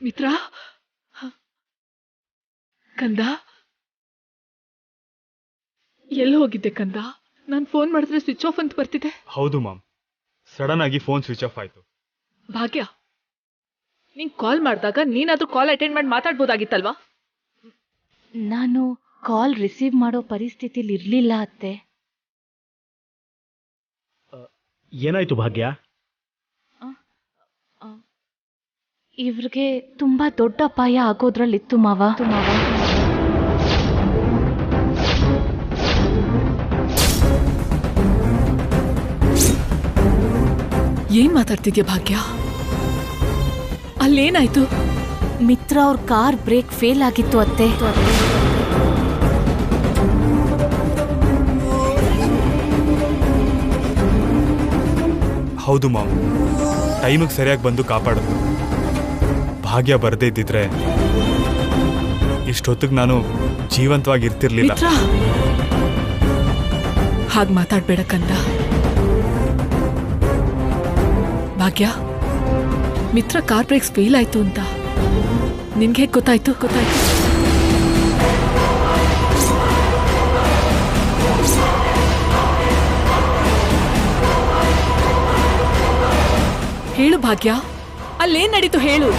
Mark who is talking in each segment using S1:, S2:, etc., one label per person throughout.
S1: ಮಿತ್ರ, ಕಂದ ಎಲ್ಲಿ ಹೋಗಿದ್ದೆ ಕಂದ? ನಾನು ಫೋನ್ ಮಾಡಿದ್ರೆ ಸ್ವಿಚ್ ಆಫ್ ಅಂತ ಬರ್ತಿದೆ.
S2: ಹೌದು ಮಾಮ್, ಸಡನ್ ಆಗಿ ಫೋನ್ ಸ್ವಿಚ್ ಆಫ್ ಆಯ್ತು.
S1: ಭಾಗ್ಯ, ನೀನ್ ಕಾಲ್ ಮಾಡಿದಾಗ ನೀನಾದ್ರೂ ಕಾಲ್ ಅಟೆಂಡ್ ಮಾಡಿ ಮಾತಾಡ್ಬೋದಾಗಿತ್ತಲ್ವಾ?
S3: ನಾನು ಕಾಲ್ ರಿಸೀವ್ ಮಾಡೋ ಪರಿಸ್ಥಿತಿಲಿ ಇರ್ಲಿಲ್ಲ ಅತ್ತೆ.
S4: ಏನಾಯ್ತು ಭಾಗ್ಯ?
S3: ಇವ್ರಿಗೆ ತುಂಬಾ ದೊಡ್ಡ ಅಪಾಯ ಆಗೋದ್ರಲ್ಲಿತ್ತು ಮಾವ.
S1: ಏನ್ ಮಾತಾಡ್ತಿದ್ಯಾ ಭಾಗ್ಯ? ಅಲ್ಲೇನಾಯ್ತು?
S3: ಮಿತ್ರ ಅವ್ರ ಕಾರ್ ಬ್ರೇಕ್ ಫೇಲ್ ಆಗಿತ್ತು ಅತ್ತೆ.
S2: ಹೌದು ಮಾಮ್, ಟೈಮಿಗೆ ಸರಿಯಾಗಿ ಬಂದು ಕಾಪಾಡಿದ್ರು. ಭಾಗ್ಯ ಬರದೇ ಇದ್ದಿದ್ರೆ ಇಷ್ಟೊತ್ತಿಗೆ ನಾನು ಜೀವಂತವಾಗಿರ್ತಿರ್ಲಿಲ್ಲ.
S1: ಹಾಗೆ ಮಾತಾಡ್ಬೇಡ ಕಂದ. ಭಾಗ್ಯ, ಮಿತ್ರ ಕಾರ್ ಬ್ರೇಕ್ಸ್ ಫೇಲ್ ಆಯ್ತು ಅಂತ ನಿನ್ಗೆ ಗೊತ್ತಾಯ್ತು? ಹೇಳು ಭಾಗ್ಯ, ಅಲ್ಲೇನ್ ನಡೀತು ಹೇಳು.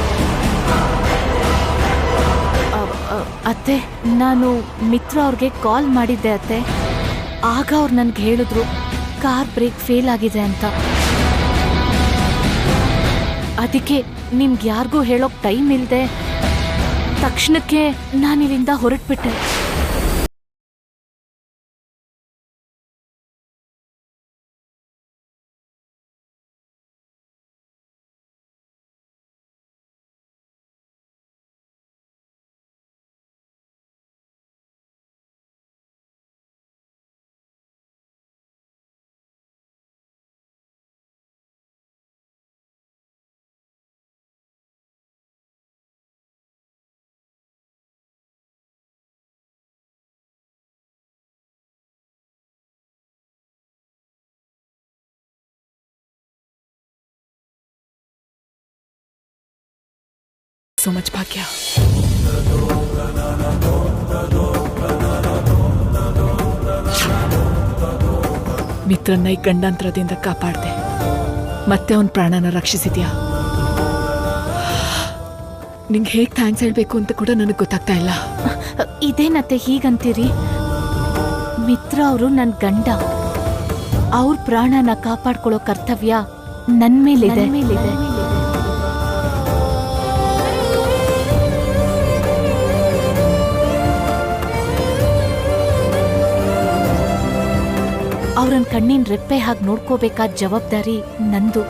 S3: ಅತ್ತೆ, ನಾನು ಮಿತ್ರ ಅವ್ರಿಗೆ ಕಾಲ್ ಮಾಡಿದ್ದೆ ಅತ್ತೆ. ಆಗ ಅವ್ರು ನನ್ಗೆ ಹೇಳಿದ್ರು ಕಾರ್ ಬ್ರೇಕ್ ಫೇಲ್ ಆಗಿದೆ ಅಂತ. ಅದಕ್ಕೆ ನಿಮ್ಗೆ ಯಾರಿಗೂ ಹೇಳೋಕ್ ಟೈಮ್ ಇಲ್ಲದೆ ತಕ್ಷಣಕ್ಕೆ ನಾನಿಲ್ಲಿಂದ ಹೊರಟ್ಬಿಟ್ಟೆ.
S1: So much ಭಾಗ್ಯ. ಮಿತ್ರನ್ನ ಈ ಗಂಡಾಂತರದಿಂದ ಕಾಪಾಡ್ದೆ, ಮತ್ತೆ ಅವನ ಪ್ರಾಣನ ರಕ್ಷಿಸಿದ್ಯಾ. ನಿಂಗೆ ಹೇಗೆ ಥ್ಯಾಂಕ್ಸ್ ಹೇಳ್ಬೇಕು ಅಂತ ಕೂಡ ನನಗೆ ಗೊತ್ತಾಗ್ತಾ ಇಲ್ಲ.
S3: ಇದೇನತ್ತೆ ಹೀಗಂತೀರಿ? ಮಿತ್ರ ಅವರು ನನ್ನ ಗಂಡ. ಅವ್ರ ಪ್ರಾಣನ ಕಾಪಾಡ್ಕೊಳ್ಳೋ ಕರ್ತವ್ಯ ನನ್ ಮೇಲಿದೆ. ಅವ್ರನ್ ಕಣ್ಣಿನ ರೆಪ್ಪೆ ಹಾಗೆ ನೋಡ್ಕೋಬೇಕಾದ ಜವಾಬ್ದಾರಿ ನಂದು.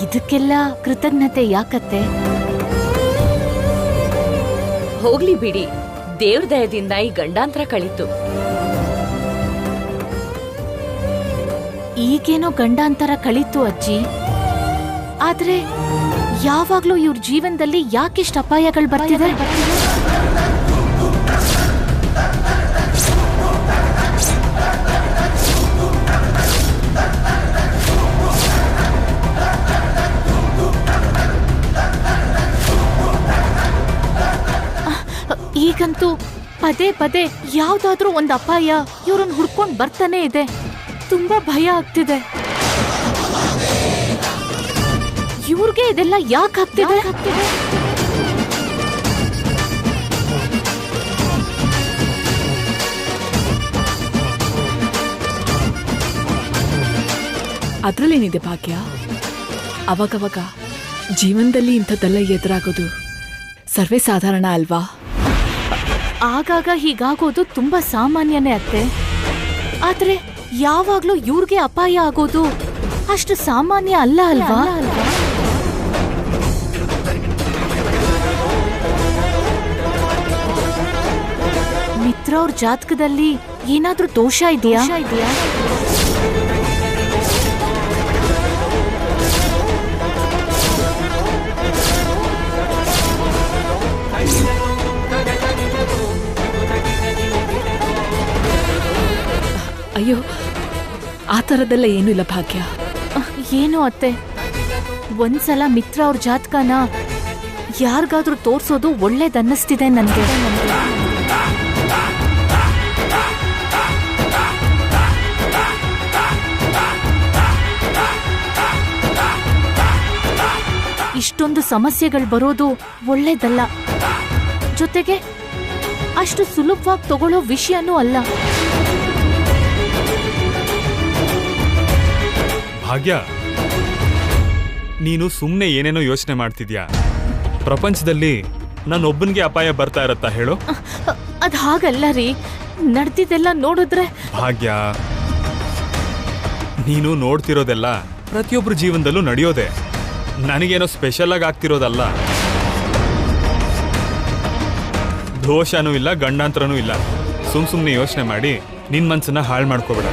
S3: ಇದಕ್ಕೆಲ್ಲ ಕೃತಜ್ಞತೆ ಯಾಕತ್ತೆ?
S5: ಹೋಗ್ಲಿ ಬಿಡಿ, ದೇವ್ರ ದಯದಿಂದ ಈ ಗಂಡಾಂತರ ಕಳೀತು.
S3: ಈಗೇನೋ ಗಂಡಾಂತರ ಕಳೀತು ಅಜ್ಜಿ, ಆದ್ರೆ ಯಾವಾಗ್ಲೂ ಇವ್ರ ಜೀವನದಲ್ಲಿ ಯಾಕಿಷ್ಟು ಅಪಾಯಗಳು ಬರ್ತಿದೆ? ಈಗಂತೂ ಪದೇ ಪದೇ ಯಾವ್ದಾದ್ರೂ ಒಂದು ಅಪಾಯ ಇವ್ರನ್ನ ಹುಡ್ಕೊಂಡ್ ಬರ್ತಾನೆ ಇದೆ. ತುಂಬಾ ಭಯ ಆಗ್ತಿದೆ. ಇವ್ರಿಗೆ ಇದೆಲ್ಲ ಯಾಕೆ ಆಗ್ತಿದೆ?
S1: ಅದ್ರಲ್ಲೇನಿದೆ ಭಾಗ್ಯ? ಅವಾಗವಾಗ ಜೀವನದಲ್ಲಿ ಇಂಥದ್ದೆಲ್ಲ ಎದುರಾಗೋದು ಸರ್ವೇ ಸಾಧಾರಣ ಅಲ್ವಾ?
S3: ಆಗಾಗ ಹೀಗಾಗೋದು ತುಂಬಾ ಸಾಮಾನ್ಯನೇ ಅತ್ತೆ. ಆದ್ರೆ ಯಾವಾಗ್ಲೂ ಇವ್ರಿಗೆ ಅಪಾಯ ಆಗೋದು ಅಷ್ಟು ಸಾಮಾನ್ಯ ಅಲ್ಲ ಅಲ್ವಾ? ಮಿತ್ರ ಅವ್ರ ಜಾತಕದಲ್ಲಿ ಏನಾದ್ರೂ ದೋಷ ಇದೆಯಾ?
S1: ಅಯ್ಯೋ, ಆ ಥರದ್ದೆಲ್ಲ ಏನೂ ಇಲ್ಲ ಭಾಗ್ಯ.
S3: ಏನು ಅತ್ತೆ, ಒಂದ್ಸಲ ಮಿತ್ರ ಅವ್ರ ಜಾತಕನ ಯಾರಿಗಾದ್ರೂ ತೋರ್ಸೋದು ಒಳ್ಳೇದನ್ನಿಸ್ತಿದೆ ನನಗೆ. ಇಷ್ಟೊಂದು ಸಮಸ್ಯೆಗಳು ಬರೋದು ಒಳ್ಳೇದಲ್ಲ. ಜೊತೆಗೆ ಅಷ್ಟು ಸುಲಭವಾಗಿ ತಗೊಳ್ಳೋ ವಿಷಯನೂ ಅಲ್ಲ.
S2: ಭಾಗ್ಯ, ನೀನು ಸುಮ್ಮನೆ ಏನೇನೋ ಯೋಚನೆ ಮಾಡ್ತಿದ್ಯಾ? ಪ್ರಪಂಚದಲ್ಲಿ ನನ್ನೊಬ್ಬನಿಗೆ ಅಪಾಯ ಬರ್ತಾ ಇರತ್ತಾ ಹೇಳು?
S3: ಅದ್ ಹಾಗಲ್ಲ ರೀ, ನಡೆದಿದ್ದೆಲ್ಲ ನೋಡಿದ್ರೆ.
S2: ಭಾಗ್ಯ, ನೀನು ನೋಡ್ತಿರೋದೆಲ್ಲ ಪ್ರತಿಯೊಬ್ಬರ ಜೀವನದಲ್ಲೂ ನಡೆಯೋದೆ. ನನಗೇನೋ ಸ್ಪೆಷಲ್ ಆಗಿ ಆಗ್ತಿರೋದಲ್ಲ. ದೋಷನೂ ಇಲ್ಲ, ಗಂಡಾಂತರನೂ ಇಲ್ಲ. ಸುಮ್ಮನೆ ಯೋಚನೆ ಮಾಡಿ ನಿನ್ ಮನ್ಸನ್ನ ಹಾಳು ಮಾಡ್ಕೋಬೇಡ.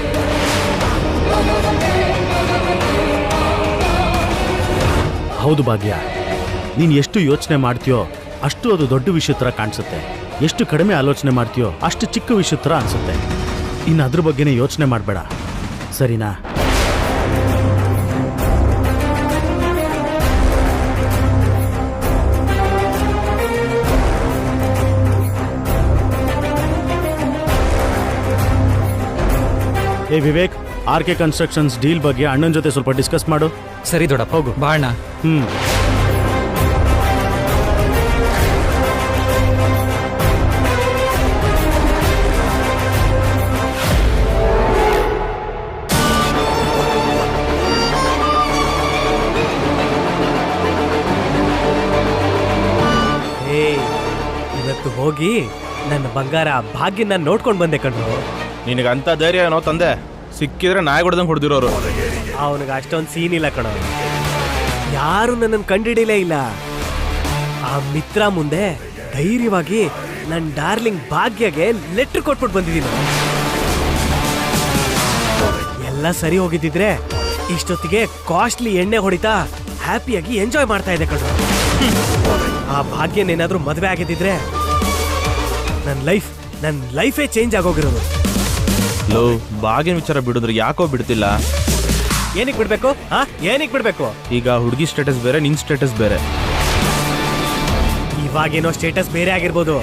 S4: ಹೌದು ಭಾಗ್ಯ, ನೀನು ಎಷ್ಟು ಯೋಚನೆ ಮಾಡ್ತೀಯೋ ಅಷ್ಟು ಅದು ದೊಡ್ಡ ವಿಷಯ ಥರ ಕಾಣಿಸುತ್ತೆ. ಎಷ್ಟು ಕಡಿಮೆ ಆಲೋಚನೆ ಮಾಡ್ತೀಯೋ ಅಷ್ಟು ಚಿಕ್ಕ ವಿಷಯ ಥರ ಅನಿಸುತ್ತೆ. ಇನ್ನು ಅದ್ರ ಬಗ್ಗೆನೇ ಯೋಚನೆ ಮಾಡಬೇಡ, ಸರಿನಾ? ಏ Vivek, R K constructions deal ಬಗ್ಗೆ ಅಣ್ಣನ ಜೊತೆ ಸ್ವಲ್ಪ ಡಿಸ್ಕಸ್ ಮಾಡು.
S6: ಸರಿ ದೊಡ್ಡಪ್ಪ, ಹೋಗು ಬಾಣ.
S7: ಇವತ್ತು ಹೋಗಿ ನನ್ನ ಬಂಗಾರ ಭಾಗ್ಯನ ನೋಡ್ಕೊಂಡು ಬಂದೆ ಕಣ್ಣು.
S8: ನಿನಗಂತ ಧೈರ್ಯ ಏನೋ ತಂದೆ? ಸಿಕ್ಕಿದ್ರೆ ನಾಯಿ ಹೊಡೆದಂಗೆ ಹೊಡೆದಿರೋರು.
S7: ಅವನಿಗೆ ಅಷ್ಟೊಂದು ಸೀನ್ ಇಲ್ಲ ಕಣೋ. ಯಾರು ನನ್ನನ್ನು ಕಂಡಿಡಿಲೇ ಇಲ್ಲ. ಆ ಮಿತ್ರ ಮುಂದೆ ಧೈರ್ಯವಾಗಿ ನನ್ನ ಡಾರ್ಲಿಂಗ್ ಭಾಗ್ಯಗೆ ಲೆಟ್ರ್ ಕೊಟ್ಬಿಟ್ಟು ಬಂದಿದ್ದೀನಿ. ಎಲ್ಲ ಸರಿ ಹೋಗಿದ್ದಿದ್ರೆ ಇಷ್ಟೊತ್ತಿಗೆ ಕಾಸ್ಟ್ಲಿ ಎಣ್ಣೆ ಹೊಡಿತಾ ಹ್ಯಾಪಿಯಾಗಿ ಎಂಜಾಯ್ ಮಾಡ್ತಾ ಇದೆ ಕಣೋ. ಆ ಭಾಗ್ಯನೇನಾದ್ರೂ ಮದುವೆ ಆಗಿದ್ದಿದ್ರೆ ನನ್ನ ಲೈಫೇ ಚೇಂಜ್ ಆಗೋಗಿರೋದು.
S8: ಲೋ, ಭಾಗ್ಯನ ವಿಚಾರ ಬಿಡಿದ್ರೆ ಯಾಕೋ ಬಿಡ್ತಿಲ್ಲ.
S7: ಏನಕ್ಕೆ ಬಿಡ್ಬೇಕು? ಏನಕ್ಕೆ ಬಿಡ್ಬೇಕು?
S8: ಈಗ ಹುಡುಗಿ ಸ್ಟೇಟಸ್ ಬೇರೆ, ನಿನ್ ಸ್ಟೇಟಸ್ ಬೇರೆ.
S7: ಇವಾಗೇನೋ ಸ್ಟೇಟಸ್ ಬೇರೆ ಆಗಿರ್ಬೋದು,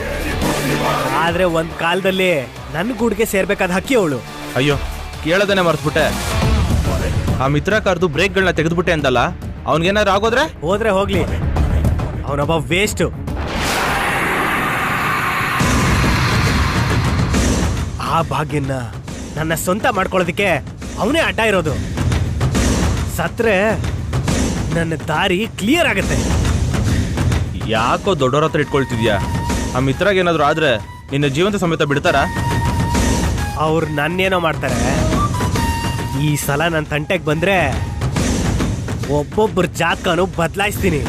S7: ಆದ್ರೆ ಒಂದ್ ಕಾಲದಲ್ಲಿ ನನ್ನ ಗೂಡ್ಗೆ ಸೇರ್ಬೇಕಾದ ಹಕ್ಕಿ ಅವಳು.
S8: ಅಯ್ಯೋ, ಕೇಳೋದನ್ನೇ ಮರ್ತ್ಬಿಟ್ಟೆ. ಆ ಮಿತ್ರ ಕಾರ್ದು ಬ್ರೇಕ್ಗಳನ್ನ ತೆಗೆದ್ಬಿಟ್ಟೆ ಅಂತಲ್ಲ, ಅವನ್ಗೇನಾದ್ರು ಆಗೋದ್ರೆ?
S7: ಹೋದ್ರೆ ಹೋಗ್ಲಿ, ಅವನೊಬ್ಬ ವೇಸ್ಟ್. ಆ ಭಾಗ್ಯನ್ನ ನನ್ನ ಸ್ವಂತ ಮಾಡ್ಕೊಳ್ಳೋದಕ್ಕೆ ಅವನೇ ಅಡ್ಡ ಇರೋದು. ಸತ್ರೆ ನನ್ನ ದಾರಿ ಕ್ಲಿಯರ್ ಆಗತ್ತೆ.
S8: ಯಾಕೋ ದೊಡ್ಡವ್ರ ಹತ್ರ ಇಟ್ಕೊಳ್ತಿದ್ಯಾ? ಆ ಮಿತ್ರಗೆ ಏನಾದ್ರು ಆದ್ರೆ ನಿನ್ನ ಜೀವಂತ ಸಮೇತ ಬಿಡ್ತಾರಾ?
S7: ಅವ್ರು ನನ್ನೇನೋ ಮಾಡ್ತಾರೆ. ಈ ಸಲ ನನ್ನ ತಂಟೆಗೆ ಬಂದ್ರೆ ಒಬ್ಬೊಬ್ಬರ ಜಾತಕನು ಬದಲಾಯಿಸ್ತೀನಿ.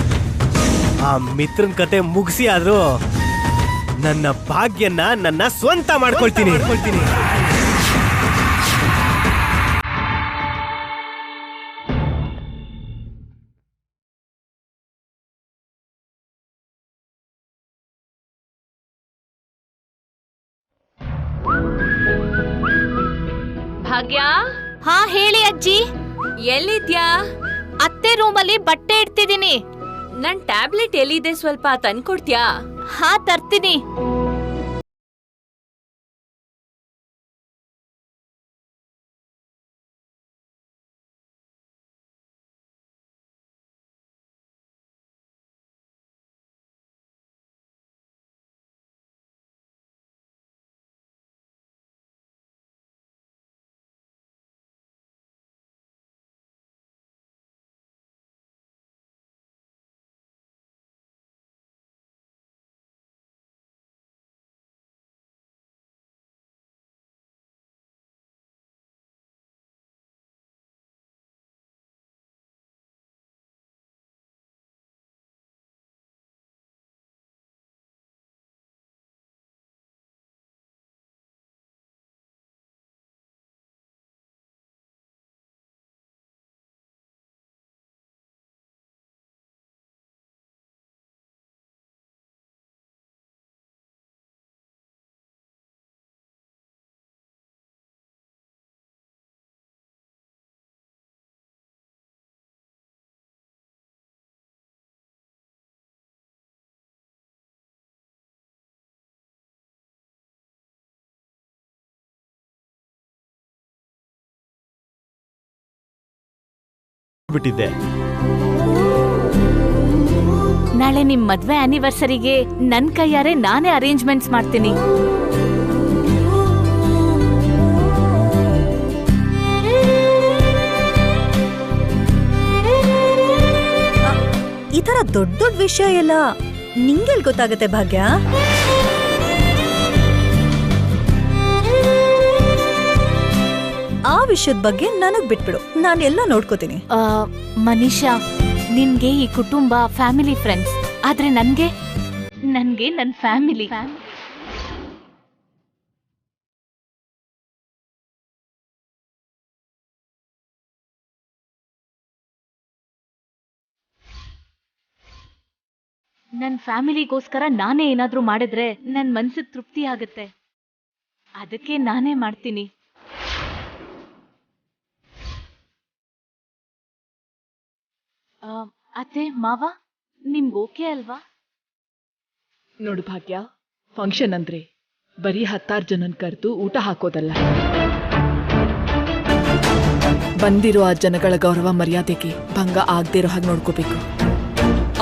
S7: ಆ ಮಿತ್ರನ ಕತೆ ಮುಗಿಸಿ ಆದ್ರೂ ನನ್ನ ಭಾಗ್ಯನ ನನ್ನ ಸ್ವಂತ ಮಾಡ್ಕೊಳ್ತೀನಿ.
S5: ಭಾಗ್ಯ,
S3: ಹಾ ಹೇಳಿ ಅಜ್ಜಿ.
S5: ಎಲ್ಲಿದ್ಯಾ?
S3: ಅತ್ತೆ ರೂಮಲ್ಲಿ ಬಟ್ಟೆ ಇಡ್ತಿದ್ದೀನಿ.
S5: ನನ್ ಟ್ಯಾಬ್ಲೆಟ್ ಎಲ್ಲಿದೆ, ಸ್ವಲ್ಪ ತಂದ್ಕೊಡ್ತ್ಯಾ?
S3: ಹಾ ತರ್ತೀನಿ.
S4: ಬಿಟ್ಟಿದ್ದೆ.
S3: ನಾಳೆ ನಿಮ್ ಮದ್ವೆ ಆನಿವರ್ಸರಿಗೆ ನನ್ ಕೈಯಾರೆ ನಾನೇ ಅರೇಂಜ್ಮೆಂಟ್ಸ್ ಮಾಡ್ತೀನಿ.
S6: ಈ ತರ ದೊಡ್ಡ ದೊಡ್ಡ ವಿಷಯ ಎಲ್ಲ ನಿಂಗೆಲ್ ಗೊತ್ತಾಗತ್ತೆ ಭಾಗ್ಯ? ಆ ವಿಷಯದ ಬಗ್ಗೆ ನನಗ್ ಬಿಟ್ಬಿಡು, ನಾನೆಲ್ಲ ನೋಡ್ಕೋತೀನಿ.
S3: ಮನೀಷಾ, ನಿನ್ಗೆ ಈ ಕುಟುಂಬ, ಫ್ಯಾಮಿಲಿ, ಫ್ರೆಂಡ್ಸ್, ಆದ್ರೆ ನನ್ಗೆ ನನ್ ಫ್ಯಾಮಿಲಿ. ನನ್ ಫ್ಯಾಮಿಲಿಗೋಸ್ಕರ ನಾನೇ ಏನಾದ್ರೂ ಮಾಡಿದ್ರೆ ನನ್ ಮನ್ಸಿಗೆ ತೃಪ್ತಿ ಆಗತ್ತೆ. ಅದಕ್ಕೆ ನಾನೇ ಮಾಡ್ತೀನಿ. ಅತ್ತೆ, ಮಾವ, ನಿಮ್ಗೆ ಓಕೆ ಅಲ್ವಾ?
S1: ನೋಡು ಭಾಗ್ಯ, ಫಂಕ್ಷನ್ ಅಂದ್ರೆ ಬರೀ 10 ಜನನ್ ಕರೆದು ಊಟ ಹಾಕೋದಲ್ಲ. ಬಂದಿರೋ ಆ ಜನಗಳ ಗೌರವ ಮರ್ಯಾದೆಗೆ ಭಂಗ ಆಗದೆ ಇರೋ ಹಾಗೆ ನೋಡ್ಕೋಬೇಕು.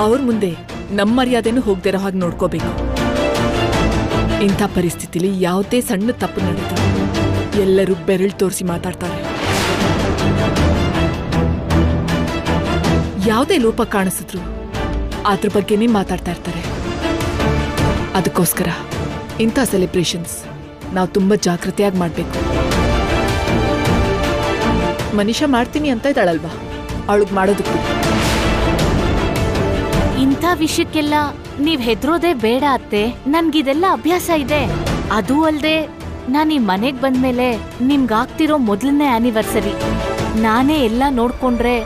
S1: ಅವ್ರ ಮುಂದೆ ನಮ್ಮ ಮರ್ಯಾದೆನೂ ಹೋಗದೆ ಇರೋ ಹಾಗೆ ನೋಡ್ಕೋಬೇಕು. ಇಂಥ ಪರಿಸ್ಥಿತಿಲಿ ಯಾವುದೇ ಸಣ್ಣ ತಪ್ಪು ನಡೆದು ಎಲ್ಲರೂ ಬೆರಳು ತೋರಿಸಿ ಮಾತಾಡ್ತಾರೆ. ಯಾವುದೇ ಲೋಪ ಕಾಣಿಸಿದ್ರು ಅದ್ರ ಬಗ್ಗೆನೇ ಮಾತಾಡ್ತಾ ಇರ್ತಾರೆ. ಅದಕ್ಕೋಸ್ಕರ ಇಂಥ ಸೆಲೆಬ್ರೇಷನ್ಸ್ ನಾವು ತುಂಬಾ ಜಾಗೃತಿಯಾಗಿ ಮಾಡಬೇಕು. ಮನೀಷಾ ಮಾಡ್ತೀನಿ ಅಂತ ಇದ್ದಾಳಲ್ವಾ, ಅವಳಿಗೆ ಮಾಡೋದಕ್ಕೂ.
S3: ಇಂಥ ವಿಷಯಕ್ಕೆಲ್ಲ ನೀವ್ ಹೆದ್ರೋದೇ ಬೇಡ ಅತ್ತೆ. ನನ್ಗಿದೆಲ್ಲ ಅಭ್ಯಾಸ ಇದೆ. ಅದೂ ಅಲ್ದೆ ನಾನ್ ಈ ಮನೆಗ್ ಬಂದ್ಮೇಲೆ ನಿಮ್ಗಾಗ್ತಿರೋ ಮೊದಲನೇ ಆನಿವರ್ಸರಿ ನಾನೇ ಎಲ್ಲ ನೋಡ್ಕೊಂಡ್ರೆ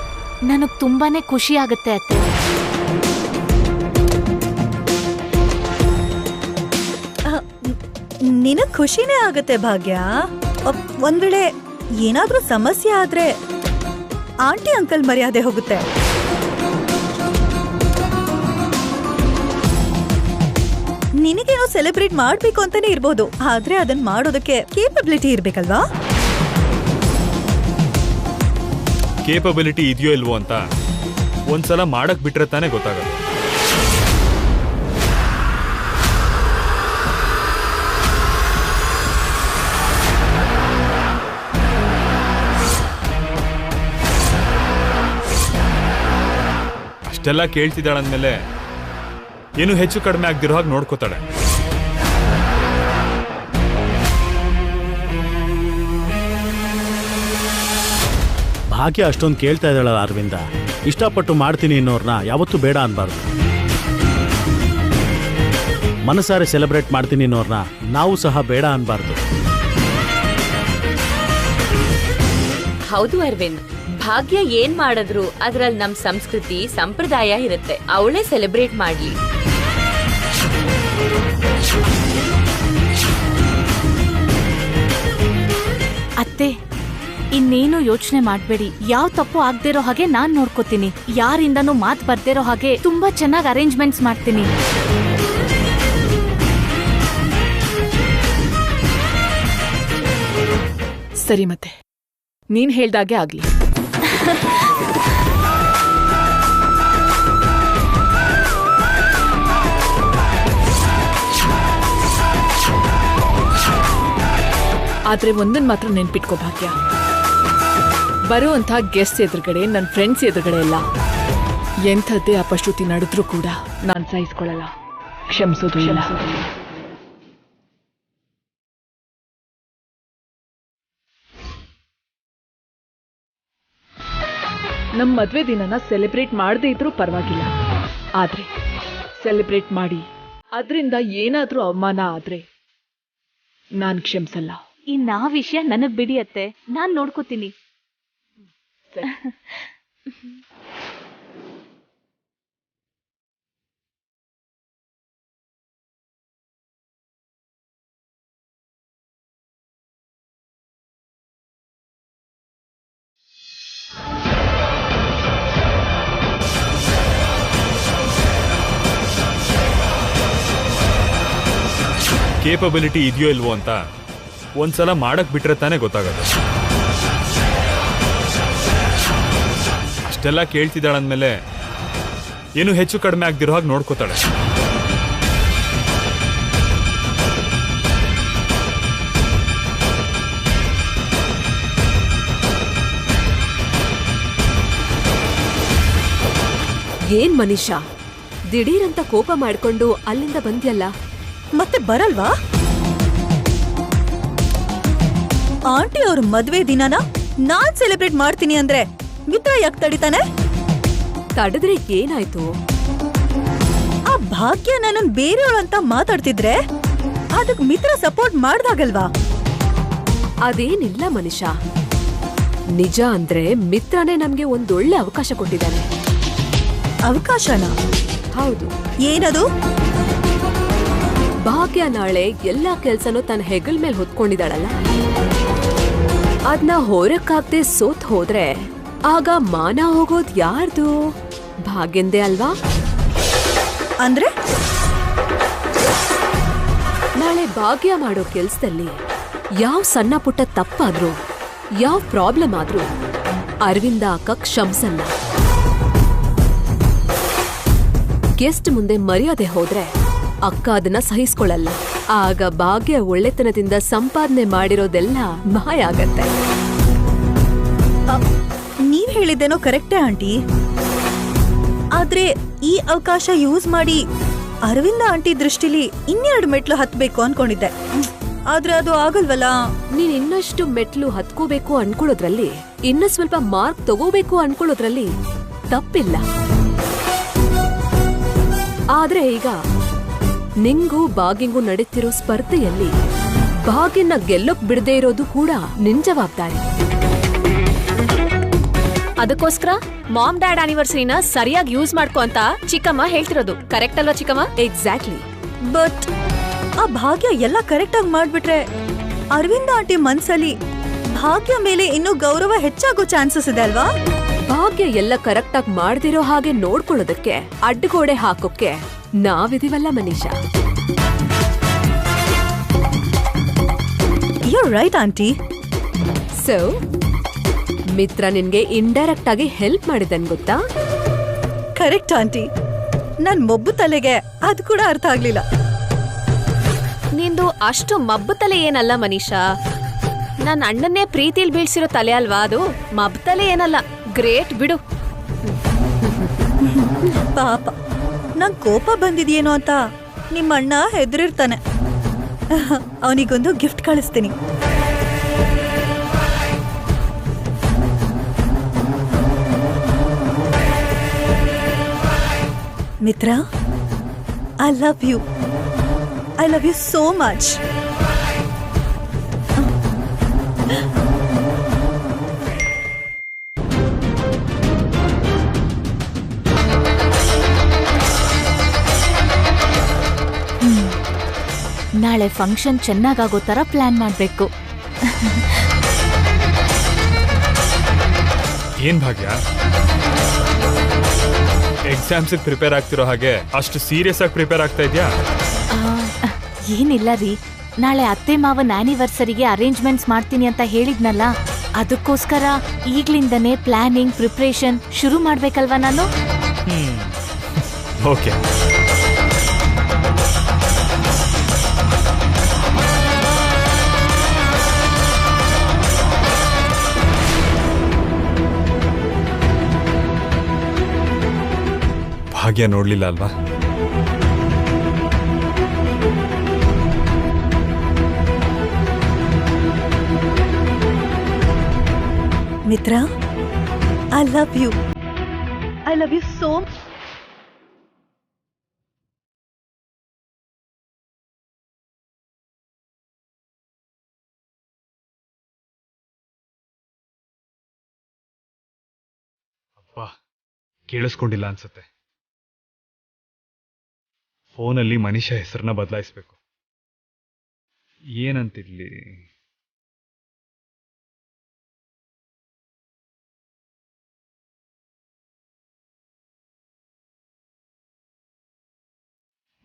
S3: ನನಗ್ ತುಂಬಾನೇ ಖುಷಿ ಆಗತ್ತೆ ಅತ್ತೆ.
S6: ನಿನಗ್ ಖುಷಿನೇ ಆಗತ್ತೆ ಭಾಗ್ಯ. ಒಂದ್ ವೇಳೆ ಏನಾದ್ರೂ ಸಮಸ್ಯೆ ಆದ್ರೆ ಆಂಟಿ ಅಂಕಲ್ ಮರ್ಯಾದೆ ಹೋಗುತ್ತೆ. ನಿನಗೇನೋ ಸೆಲೆಬ್ರೇಟ್ ಮಾಡ್ಬೇಕು ಅಂತಾನೆ ಇರ್ಬೋದು, ಆದ್ರೆ ಅದನ್ನ ಮಾಡೋದಕ್ಕೆ ಕೇಪಬಿಲಿಟಿ ಇರ್ಬೇಕಲ್ವಾ?
S2: ಕೇಪಬಿಲಿಟಿ ಇದೆಯೋ ಇಲ್ವೋ ಅಂತ ಒಂದ್ಸಲ ಮಾಡಕ್ ಬಿಟ್ರೆ ತಾನೇ ಗೊತ್ತಾಗಲ್ಲ. ಅಷ್ಟೆಲ್ಲ ಕೇಳ್ತಿದ್ದಾಳಂದ್ಮೇಲೆ ಏನು ಹೆಚ್ಚು ಕಡಿಮೆ ಆಗ್ದಿರೋ ಹಾಗೆ ನೋಡ್ಕೋತಾಳೆ.
S4: ಭಾಗ್ಯ ಅಷ್ಟೊಂದು ಕೇಳ್ತಾ ಇದ್ದಾಳಲ್ಲ ಅರವಿಂದ, ಇಷ್ಟಪಟ್ಟು ಮಾಡ್ತೀನಿ ಅನ್ನೋರ್ನ ಯಾವತ್ತೂ ಬೇಡ ಅನ್ಬಾರ್ದು. ಮನಸಾರೆ ಸೆಲೆಬ್ರೇಟ್ ಮಾಡ್ತೀನಿ ಅನ್ನೋರ್ನ ನಾವು ಸಹ ಬೇಡ ಅನ್ಬಾರ್ದು.
S5: ಹೌದು ಅರವಿಂದ್, ಭಾಗ್ಯ ಏನ್ ಮಾಡಿದ್ರು ಅದ್ರಲ್ಲಿ ನಮ್ ಸಂಸ್ಕೃತಿ ಸಂಪ್ರದಾಯ ಇರುತ್ತೆ. ಅವಳೇ ಸೆಲೆಬ್ರೇಟ್ ಮಾಡ್ಲಿ.
S3: ಅತ್ತೆ, ಇನ್ನೇನು ಯೋಚನೆ ಮಾಡ್ಬೇಡಿ. ಯಾವ ತಪ್ಪು ಆಗ್ದಿರೋ ಹಾಗೆ ನಾನ್ ನೋಡ್ಕೋತೀನಿ. ಯಾರಿಂದನೂ ಮಾತ್ ಬರ್ದಿರೋ ಹಾಗೆ ತುಂಬಾ ಚೆನ್ನಾಗಿ ಅರೇಂಜ್ಮೆಂಟ್ಸ್ ಮಾಡ್ತೀನಿ.
S1: ಸರಿ, ಮತ್ತೆ ನೀನ್ ಹೇಳ್ದಾಗೆ ಆಗ್ಲಿ. ಆದ್ರೆ ಒಂದನ್ ಮಾತ್ರ ನೆನ್ಪಿಟ್ಕೋ ಭಾಗ್ಯ, ಬರುವಂಥ ಗೆಸ್ಟ್ ಎದುರುಗಡೆ, ನನ್ನ ಫ್ರೆಂಡ್ಸ್ ಎದುರುಗಡೆ ಎಲ್ಲ ಎಂಥದ್ದೇ ಅಪಶ್ರುತಿ ನಡೆದ್ರೂ ಕೂಡ ನಾನು ಸಹಿಸ್ಕೊಳ್ಳಲ್ಲ, ಕ್ಷಮಿಸೋದು ಇಲ್ಲ. ನಮ್ಮ ಮದ್ವೆ ದಿನನ ಸೆಲೆಬ್ರೇಟ್ ಮಾಡದೇ ಇದ್ರೂ ಪರವಾಗಿಲ್ಲ, ಆದ್ರೆ ಸೆಲೆಬ್ರೇಟ್ ಮಾಡಿ ಅದರಿಂದ ಏನಾದ್ರೂ ಅವಮಾನ ಆದ್ರೆ ನಾನು ಕ್ಷಮಿಸಲ್ಲ.
S3: ಇನ್ನ ಆ ವಿಷಯ ನನಗ್ ಬಿಡಿ ಅತ್ತೆ, ನಾನ್ ನೋಡ್ಕೋತೀನಿ.
S2: ಕೇಪಬಿಲಿಟಿ ಇದೆಯೋ ಇಲ್ವೋ ಅಂತ ಒಂದ್ಸಲ ಮಾಡಕ್ ಬಿಟ್ರೆ ತಾನೇ ಗೊತ್ತಾಗತ್ತೆ. ಇಷ್ಟೆಲ್ಲ ಕೇಳ್ತಿದ್ದಾಳಂದ್ಮೇಲೆ ಏನು ಹೆಚ್ಚು ಕಡಿಮೆ ಆಗ್ದಿರೋ ಹಾಗೆ ನೋಡ್ಕೋತಾಳೆ.
S9: ಏನ್ ಮನೀಷಾ, ದಿಢೀರಂತ ಕೋಪ ಮಾಡ್ಕೊಂಡು ಅಲ್ಲಿಂದ ಬಂದ್ಯಲ್ಲ?
S6: ಮತ್ತೆ ಬರಲ್ವಾ? ಆಂಟಿ ಅವ್ರ ಮದ್ವೆ ದಿನನ ನಾನ್ ಸೆಲೆಬ್ರೇಟ್ ಮಾಡ್ತೀನಿ ಅಂದ್ರೆ ಮಿತ್ರ ಯಾಕೆ ತಡಿತಾನೆ?
S9: ತಡೆದ್ರೆ ಏನಾಯ್ತು?
S6: ಆ ಭಾಗ್ಯ ನನ್ನ ಬೇರೆಯವಳಂತ ಮಾತಾಡ್ತಿದ್ರೆ ಅದಕ್ ಮಿತ್ರ ಸಪೋರ್ಟ್ ಮಾಡ್ದಾಗಲ್ವಾ?
S9: ಅದೇನಿಲ್ಲ ಮನೀಷಾ, ನಿಜ ಅಂದ್ರೆ ಮಿತ್ರನೇ ನಮ್ಗೆ ಒಂದೊಳ್ಳೆ ಅವಕಾಶ ಕೊಟ್ಟಿದ್ದಾನೆ.
S6: ಅವಕಾಶನ?
S9: ಹೌದು.
S6: ಏನದು?
S9: ಭಾಗ್ಯ ನಾಳೆ ಎಲ್ಲಾ ಕೆಲ್ಸನೂ ತನ್ನ ಹೆಗಲ್ ಮೇಲೆ ಹೊತ್ಕೊಂಡಿದ್ದಾಳಲ್ಲ, ಅದ್ನ ಹೊರಕ್ಕಾಗ್ದೆ ಸೋತ್ ಹೋದ್ರೆ ಆಗ ಮಾನ ಹೋಗೋದ್ ಯಾರ್ದು? ಭಾಗ್ಯಂದೇ ಅಲ್ವಾ?
S6: ಅಂದ್ರೆ
S9: ನಾಳೆ ಭಾಗ್ಯ ಮಾಡೋ ಕೆಲ್ಸದಲ್ಲಿ ಯಾವ ಸಣ್ಣ ಪುಟ್ಟ ತಪ್ಪಾದ್ರೂ, ಯಾವ ಪ್ರಾಬ್ಲಮ್ ಆದ್ರೂ ಅರವಿಂದ ಅಕ್ಕ ಕ್ಷಮಿಸಲ್ಲ. ಗೆಸ್ಟ್ ಮುಂದೆ ಮರ್ಯಾದೆ ಹೋದ್ರೆ ಅಕ್ಕ ಅದನ್ನ ಸಹಿಸ್ಕೊಳ್ಳಲ್ಲ. ಆಗ ಭಾಗ್ಯ ಒಳ್ಳೆತನದಿಂದ ಸಂಪಾದನೆ ಮಾಡಿರೋದೆಲ್ಲ ಮಾಯ ಆಗತ್ತೆ.
S6: ನೀವ್ ಹೇಳಿದ್ದೇನೋ ಕರೆಕ್ಟೇ ಆಂಟಿ, ಆದ್ರೆ ಈ ಅವಕಾಶ ಯೂಸ್ ಮಾಡಿ ಅರವಿಂದ ಆಂಟಿ ದೃಷ್ಟಿಲಿ ಇನ್ನೆರಡು ಮೆಟ್ಲು ಹತ್ಬೇಕು ಅನ್ಕೊಂಡಿದ್ದೆ. ಆದ್ರೆ ಅದು ಆಗಲ್ವಲ್ಲ.
S9: ನೀನ್ ಇನ್ನಷ್ಟು ಮೆಟ್ಲು ಹತ್ಕೋಬೇಕು ಅನ್ಕೊಳ್ಳೋದ್ರಲ್ಲಿ, ಇನ್ನು ಸ್ವಲ್ಪ ಮಾರ್ಕ್ ತಗೋಬೇಕು ಅನ್ಕೊಳ್ಳೋದ್ರಲ್ಲಿ ತಪ್ಪಿಲ್ಲ. ಆದ್ರೆ ಈಗ ನಿಂಗೂ ಭಾಗ್ಯಂಗೂ ನಡೀತಿರೋ ಸ್ಪರ್ಧೆಯಲ್ಲಿ ಭಾಗ್ಯನ್ನ ಗೆಲ್ಲೋಕ್ ಬಿಡದೇ ಇರೋದು ಕೂಡ ನಿನ್ ಜವಾಬ್ದಾರಿ.
S10: ಅದಕ್ಕೋಸ್ಕರ ಮಾಮ್ ಡ್ಯಾಡ್ ಆನಿವರ್ಸರಿನ ಸರಿಯಾಗಿ ಯೂಸ್ ಮಾಡ್ಕೊ ಅಂತ ಚಿಕ್ಕಮ್ಮ ಹೇಳ್ತಿರೋದು. ಕರೆಕ್ಟ್ ಅಲ್ವಾ ಚಿಕ್ಕಮ್ಮ?
S9: ಎಕ್ಸಾಕ್ಟ್ಲಿ.
S6: ಬಟ್ ಆ ಭಾಗ್ಯ ಎಲ್ಲ ಕರೆಕ್ಟ್ ಆಗಿ ಮಾಡ್ಬಿಟ್ರೆ ಅರವಿಂದ ಆಂಟಿ ಮನ್ಸಲ್ಲಿ ಭಾಗ್ಯ ಮೇಲೆ ಇನ್ನೂ ಗೌರವ ಹೆಚ್ಚಾಗೋ ಚಾನ್ಸಸ್ ಇದೆ ಅಲ್ವಾ?
S9: ಭಾಗ್ಯ ಎಲ್ಲ ಕರೆಕ್ಟ್ ಆಗಿ ಮಾಡ್ದಿರೋ ಹಾಗೆ ನೋಡ್ಕೊಳ್ಳೋದಕ್ಕೆ ಅಡ್ಡಗೋಡೆ ಹಾಕೋಕೆ ನಾವಿದೀವಲ್ಲ Manisha.
S6: You right aunty.
S9: So Mitra ನಿನ್ಗೆ ಇಂಡೈರೆಕ್ಟ್ ಆಗಿ ಹೆಲ್ಪ್ ಮಾಡಿದನ್ ಗೊತ್ತಾ?
S6: Correct aunty. ನನ್ ಮೊಬ್ಬು ತಲೆಗೆ ಅದು ಕೂಡ ಅರ್ಥ ಆಗ್ಲಿಲ್ಲ.
S10: ನಿಂದು ಅಷ್ಟು ಮಬ್ಬು ತಲೆ ಏನಲ್ಲ ಮನೀಷಾ, ನನ್ನ ಅಣ್ಣನ್ನೇ ಪ್ರೀತಿಲ್ ಬೀಳ್ಸಿರೋ ತಲೆ ಅಲ್ವಾ ಅದು? ಮಬ್ಬು ತಲೆ ಏನಲ್ಲ. ಗ್ರೇಟ್ ಬಿಡು.
S6: ಪಾಪ ನಂಗ್ ಕೋಪ ಬಂದಿದ್ಯೇನೋ ಅಂತ ನಿಮ್ಮ ಅಣ್ಣ ಹೆದರಿರ್ತಾನೆ. ಅವನಿಗೊಂದು ಗಿಫ್ಟ್ ಕಳಿಸ್ತೀನಿ. Mitra, I love you. I love you so much.
S3: ನಾಳೆ ಫಂಕ್ಷನ್ ಚೆನ್ನಾಗಾಗೋ ತರ ಪ್ಲಾನ್ ಮಾಡ್ಬೇಕು.
S2: ಏನ್ ಭಾಗ್ಯ, ಎಕ್ಸಾಮ್ಸ್ ಪ್ರಿಪೇರ್ ಆಗ್ತಿರೋ ಹಾಗೆ ಅಷ್ಟು ಸೀರಿಯಸ್ ಆಗಿ ಪ್ರಿಪೇರ್ ಆಗ್ತಾ ಇದ್ಯಾ?
S3: ಏನಿಲ್ಲ ರೀ, ನಾಳೆ ಅತ್ತೆ ಮಾವನ್ ಆನಿವರ್ಸರಿಗೆ ಅರೇಂಜ್ಮೆಂಟ್ಸ್ ಮಾಡ್ತೀನಿ ಅಂತ ಹೇಳಿದ್ನಲ್ಲ, ಅದಕ್ಕೋಸ್ಕರ ಈಗ್ಲಿಂದನೇ ಪ್ಲಾನಿಂಗ್ ಪ್ರಿಪ್ರೇಷನ್ ಶುರು ಮಾಡ್ಬೇಕಲ್ವಾ ನಾನು?
S2: ಓಕೆ. ಭಾಗ್ಯ ನೋಡ್ಲಿಲ್ಲ ಅಲ್ವಾ?
S6: Mitra, I love you. I love you so much.
S2: ಅಪ್ಪ ಕೇಳಿಸ್ಕೊಂಡಿಲ್ಲ ಅನ್ಸುತ್ತೆ. ಫೋನಲ್ಲಿ ಮನೀಷಾ ಹೆಸರನ್ನ ಬದಲಾಯಿಸ್ಬೇಕು. ಏನಂತಿರ್ಲಿ?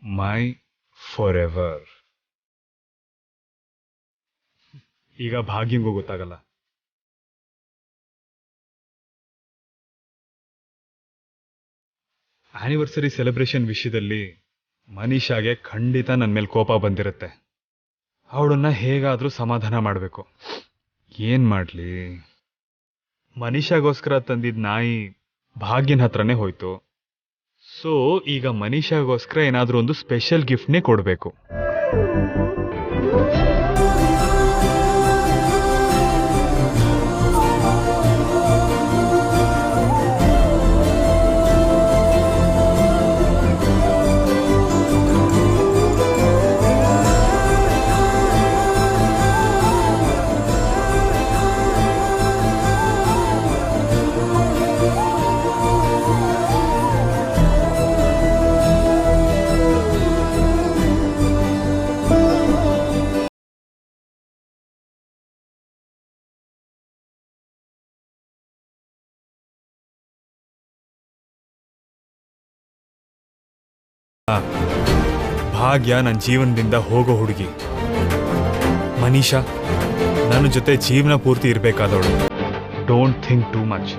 S2: ಮೈ ಫಾರ್ ಎವರ್. ಈಗ ಭಾಗ್ಯಂಗೂ ಗೊತ್ತಾಗಲ್ಲ. ಆನಿವರ್ಸರಿ ಸೆಲೆಬ್ರೇಷನ್ ವಿಷಯದಲ್ಲಿ ಮನೀಷಾಗೆ ಖಂಡಿತ ನನ್ನ ಮೇಲೆ ಕೋಪ ಬಂದಿರುತ್ತೆ. ಅವಳನ್ನ ಹೇಗಾದರೂ ಸಮಾಧಾನ ಮಾಡಬೇಕು. ಏನು ಮಾಡಲಿ? ಮನೀಷಾಗೋಸ್ಕರ ತಂದಿದ್ದ ನಾಯಿ ಭಾಗ್ಯನ ಹತ್ರನೇ ಹೋಯ್ತು. ಸೊ ಈಗ ಮನೀಷಾಗೋಸ್ಕರ ಏನಾದರೂ ಒಂದು ಸ್ಪೆಷಲ್ ಗಿಫ್ಟ್ನೇ ಕೊಡಬೇಕು. ಭಾಗ್ಯ ನನ್ನ ಜೀವನದಿಂದ ಹೋಗೋ ಹುಡುಗಿ. ಮನೀಷಾ ನನ್ನ ಜೊತೆ ಜೀವನ ಪೂರ್ತಿ ಇರಬೇಕಾದವಳು. Don't think too much.